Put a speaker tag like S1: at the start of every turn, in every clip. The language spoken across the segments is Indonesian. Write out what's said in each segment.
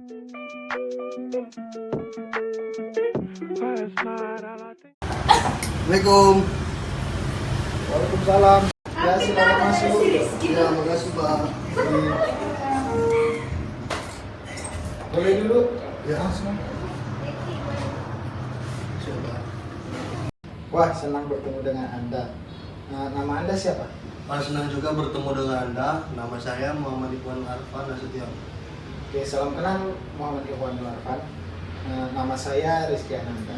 S1: Assalamualaikum.
S2: Waalaikumsalam. Ya, silakan masuk. Ya, makasih Pak. Boleh dulu? Ya, langsung. Coba. Wah, senang bertemu dengan Anda. Nama Anda siapa?
S1: Senang juga bertemu dengan Anda. Nama saya Muhammad Ikhwan Arfan Nasution.
S2: Oke, salam kenal Muhammad Ikhwan Arfan. Nama saya Rizky Ananda.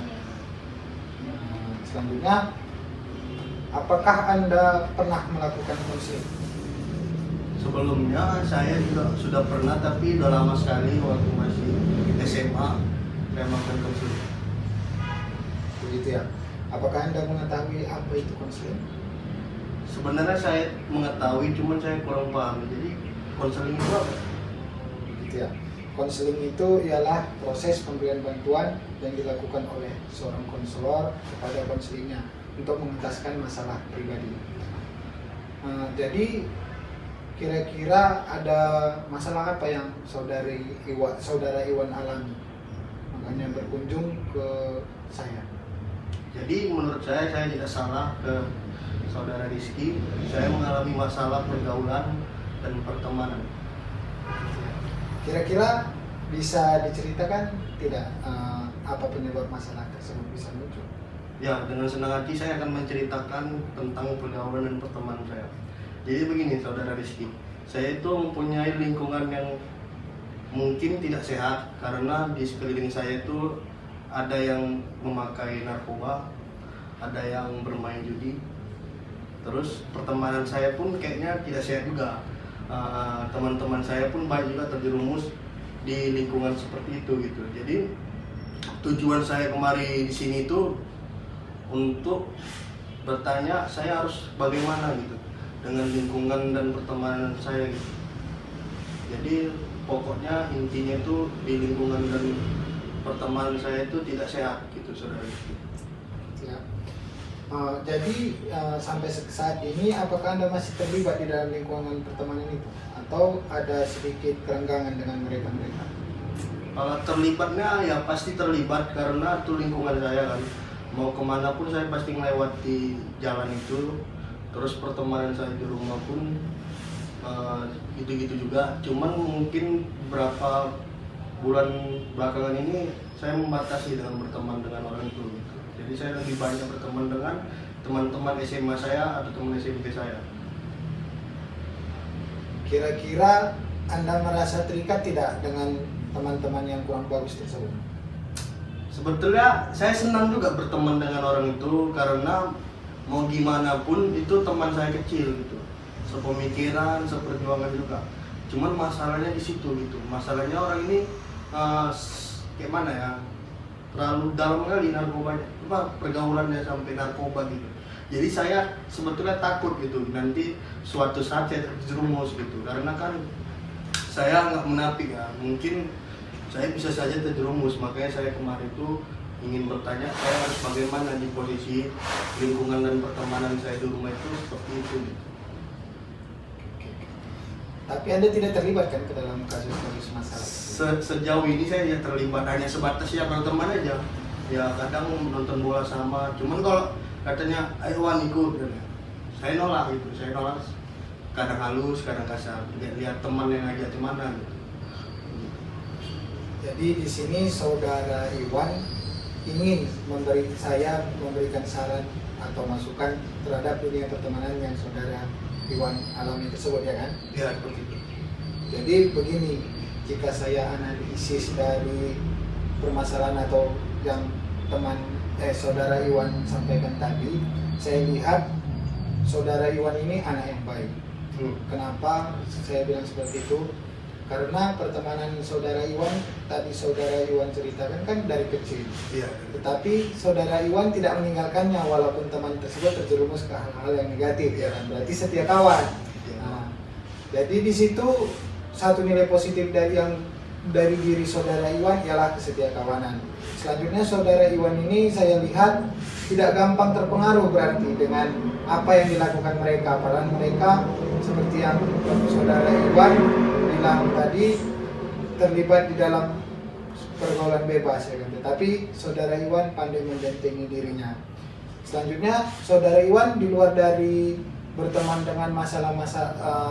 S2: Selanjutnya, apakah Anda pernah melakukan konseling?
S1: Sebelumnya saya juga sudah pernah, tapi udah lama sekali waktu masih SMA saya melakukan konseling.
S2: Begitu ya. Apakah Anda mengetahui apa itu konseling?
S1: Sebenarnya saya mengetahui, cuman saya kurang paham. Jadi konseling itu apa?
S2: Begitu ya. Konseling itu ialah proses pemberian bantuan yang dilakukan oleh seorang konselor kepada konselingnya untuk mengentaskan masalah pribadi. Jadi kira-kira ada masalah apa yang saudara Iwan alami, makanya berkunjung ke saya?
S1: Jadi menurut saya tidak salah ke saudara Rizky. Saya mengalami masalah pergaulan dan pertemanan.
S2: Kira-kira bisa diceritakan tidak apa penyebab masalah tersebut bisa muncul?
S1: Ya, dengan senang hati saya akan menceritakan tentang pergaulan dan pertemanan saya. Jadi begini saudara Rizky, saya itu mempunyai lingkungan yang mungkin tidak sehat karena di sekeliling saya itu ada yang memakai narkoba, ada yang bermain judi. Terus pertemanan saya pun kayaknya tidak sehat juga. Teman-teman saya pun banyak juga terjerumus di lingkungan seperti itu gitu. Jadi tujuan saya kemari di sini itu untuk bertanya saya harus bagaimana gitu dengan lingkungan dan pertemanan saya gitu. Jadi pokoknya intinya itu di lingkungan dan pertemanan saya itu tidak sehat gitu saudara.
S2: Ya. Jadi sampai saat ini apakah Anda masih terlibat di dalam lingkungan pertemanan itu atau ada sedikit kerenggangan dengan mereka?
S1: Kalau terlibatnya ya pasti terlibat karena itu lingkungan saya kan. Mau kemana pun saya pasti melewati jalan itu. Terus pertemanan saya di rumah pun gitu-gitu juga. Cuman mungkin beberapa bulan belakangan ini saya membatasi dengan berteman dengan orang itu gitu. Jadi saya lebih banyak berteman dengan teman-teman SMA saya atau teman SMP saya.
S2: Kira-kira Anda merasa terikat tidak dengan teman-teman yang kurang bagus tersebut?
S1: Sebetulnya saya senang juga berteman dengan orang itu karena mau gimana pun itu teman saya kecil gitu. Sepemikiran, seperjuangan juga. Cuman masalahnya di situ gitu. Masalahnya orang ini kayak mana ya? Terlalu dalam kali narkobanya, pergaulannya sampai narkoba gitu. Jadi saya sebetulnya takut gitu nanti suatu saat saya terjerumus gitu, karena kan saya nggak menapik ya, mungkin saya bisa saja terjerumus. Makanya saya kemarin itu ingin bertanya saya harus bagaimana di posisi lingkungan dan pertemanan saya di rumah itu seperti itu gitu.
S2: Tapi Anda tidak terlibat kan ke dalam kasus-kasus masalah?
S1: Sejauh ini saya ya terlibat hanya sebatas ya berteman aja. Ya kadang nonton bola sama. Cuman kalau katanya ayo Wan ikut, saya nolak gitu. Saya nolak. Kadang halus, kadang kasar. Lihat teman yang ngajak kemana gitu.
S2: Jadi di sini saudara Iwan ingin memberikan saran atau masukan terhadap dunia pertemanan yang saudara Iwan alami tersebut ya kan?
S1: Ya seperti itu.
S2: Jadi begini, jika saya analisis dari permasalahan atau yang saudara Iwan sampaikan tadi, saya lihat saudara Iwan ini anak yang baik. Kenapa saya bilang seperti itu? Karena pertemanan saudara Iwan tadi saudara Iwan ceritakan kan dari kecil.
S1: Iya.
S2: Tetapi saudara Iwan tidak meninggalkannya walaupun teman tersebut terjerumus ke hal-hal yang negatif ya kan. Berarti setia kawan. Nah, jadi di situ satu nilai positif dari diri saudara Iwan ialah kesetiakawanan. Selanjutnya saudara Iwan ini saya lihat tidak gampang terpengaruh berarti dengan apa yang dilakukan mereka. Padahal mereka seperti yang saudara Iwan bilang tadi terlibat di dalam pergaulan bebas ya kan. Tetapi saudara Iwan pandai membentengi dirinya. Selanjutnya saudara Iwan di luar dari berteman dengan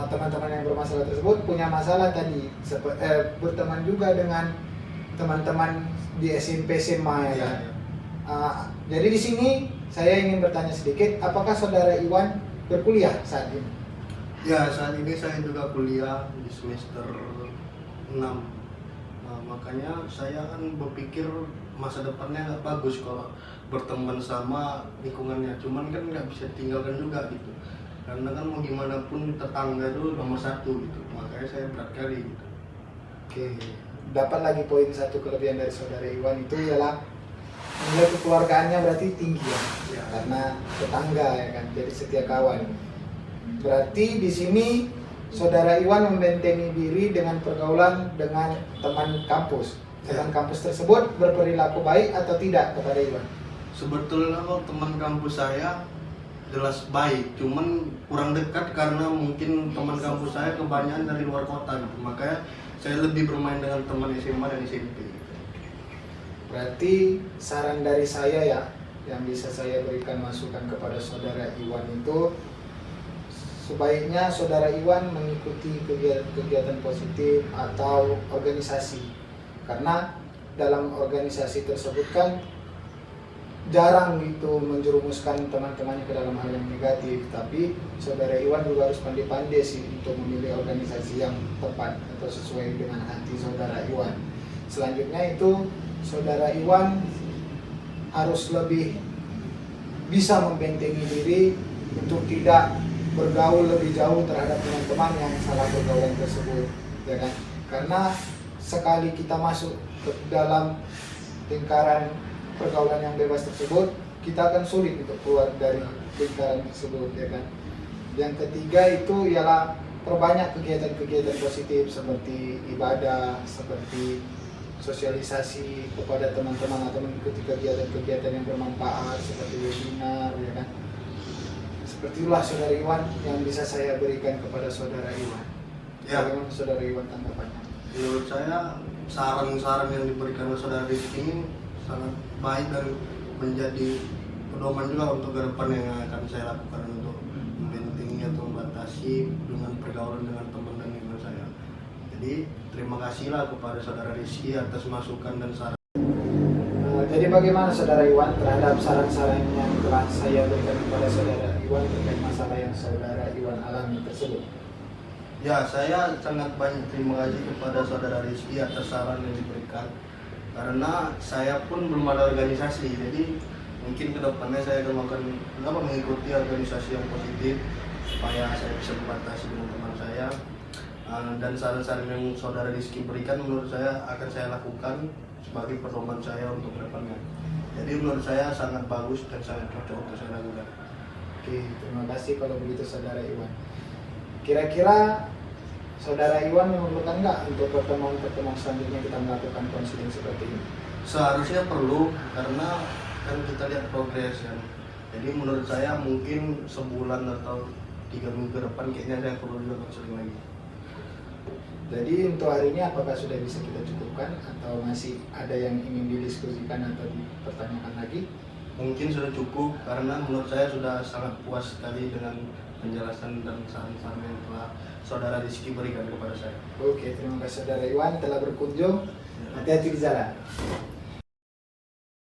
S2: teman-teman yang bermasalah tersebut, punya masalah tadi berteman juga dengan teman-teman di SMP SMA ya kan. Jadi di sini saya ingin bertanya sedikit, apakah saudara Iwan berkuliah saat ini?
S1: Ya, saat ini saya juga kuliah di semester 6. Makanya saya kan berpikir masa depannya nggak bagus kalau berteman sama lingkungannya. Cuman kan nggak bisa tinggalkan juga gitu. Karena kan mau gimana pun tetangga itu nomor satu gitu. Makanya saya berat kali gitu.
S2: Oke, dapat lagi poin satu kelebihan dari saudara Iwan itu ialah nilai kekeluargaannya berarti tinggi ya, karena tetangga ya kan, jadi setia kawan. Berarti di sini saudara Iwan membentengi diri dengan pergaulan dengan teman kampus. Teman kampus tersebut berperilaku baik atau tidak kepada Iwan?
S1: Sebetulnya kalau teman kampus saya jelas baik, cuman kurang dekat karena mungkin teman kampus saya kebanyakan dari luar kota gitu. Makanya saya lebih bermain dengan teman SMA dan SMP.
S2: Berarti saran dari saya ya, yang bisa saya berikan masukan kepada saudara Iwan itu, sebaiknya saudara Iwan mengikuti kegiatan positif atau organisasi. Karena dalam organisasi tersebut kan jarang gitu menjerumuskan teman-temannya ke dalam hal yang negatif. Tapi saudara Iwan juga harus pandai-pandai sih untuk memilih organisasi yang tepat atau sesuai dengan hati saudara Iwan. Selanjutnya itu saudara Iwan harus lebih bisa membentengi diri untuk tidak bergaul lebih jauh terhadap teman-teman yang salah pergaulan tersebut, ya kan? Karena sekali kita masuk ke dalam lingkaran pergaulan yang bebas tersebut, kita akan sulit untuk keluar dari lingkaran tersebut, ya kan? Yang ketiga itu ialah perbanyak kegiatan-kegiatan positif seperti ibadah, seperti sosialisasi kepada teman-teman atau mengikuti kegiatan-kegiatan yang bermanfaat seperti webinar, ya kan? Seperti itulah saudara Iwan yang bisa saya berikan kepada saudara Iwan.
S1: Ya.
S2: Bagaimana saudara Iwan tanggapannya?
S1: Menurut saya saran-saran yang diberikan oleh saudara Rizky ini sangat baik dan menjadi pedoman juga untuk ke depan yang akan saya lakukan untuk membentengi atau membatasi dengan pergaulan dengan teman dan lingkungan saya. Jadi terima kasihlah kepada saudara Rizky atas masukan dan saran.
S2: Jadi bagaimana saudara Iwan terhadap saran-saran yang telah saya berikan kepada saudara Iwan terkait masalah yang saudara Iwan alami tersebut?
S1: Ya, saya sangat banyak terima kasih kepada saudara Rizky atas saran yang diberikan. Karena saya pun belum ada organisasi, jadi mungkin kedepannya saya akan mengikuti organisasi yang positif supaya saya bisa membatasi dengan teman saya. Dan saran-saran yang saudara Rizky berikan menurut saya akan saya lakukan sebagai pedoman saya untuk kedepannya. Jadi menurut saya sangat bagus dan sangat cocok untuk saya lakukan.
S2: Oke, terima kasih kalau begitu saudara Iwan. Kira-kira saudara Iwan memerlukan nggak untuk pertemuan-pertemuan selanjutnya kita melakukan konseling seperti ini?
S1: Seharusnya perlu, karena kan kita lihat progres kan. Jadi menurut saya mungkin sebulan atau 3 minggu ke depan kayaknya saya perlu juga konseling lagi.
S2: Jadi untuk hari ini apakah sudah bisa kita cukupkan atau masih ada yang ingin didiskusikan atau dipertanyakan lagi?
S1: Mungkin sudah cukup, karena menurut saya sudah sangat puas sekali dengan penjelasan dan saran-saran yang telah saudara Rizky berikan kepada saya.
S2: Oke, terima kasih saudara Iwan telah berkunjung. Hati-hati di jalan.